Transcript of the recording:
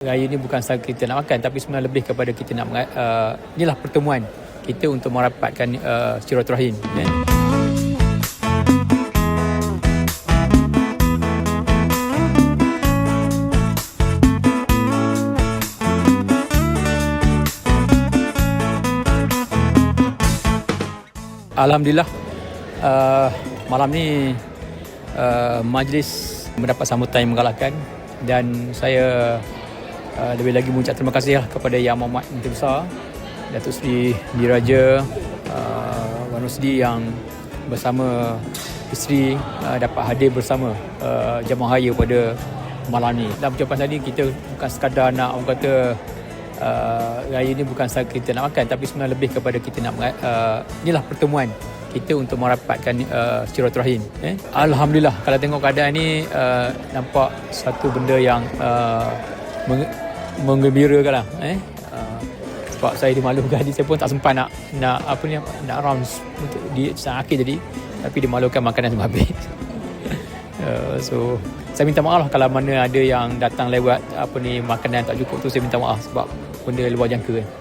Raya ni bukan sahaja kita nak makan, tapi sebenarnya lebih kepada kita nak inilah pertemuan kita untuk merapatkan silaturahim. Alhamdulillah, malam ni majlis mendapat sambutan yang menggalakkan, dan saya lebih lagi mengucap terima kasih kepada Yang Amat Menteri Besar Datuk Seri Diraja Wan Rosdi yang bersama isteri dapat hadir bersama jamaah raya pada malam ni. Dalam ucapan tadi, kita bukan sekadar nak orang kata raya ni bukan sahaja kita nak makan, tapi sebenarnya lebih kepada kita nak inilah pertemuan kita untuk merapatkan silaturahim. Alhamdulillah, kalau tengok keadaan ni nampak satu benda yang menggembirakan lah. Sebab saya dimalukan, saya pun tak sempat nak rounds di akhir tadi, tapi dimalukan makanan semua habis. So saya minta maaf lah kalau mana ada yang datang lewat makanan tak cukup tu, saya minta maaf sebab benda luar jangka kan.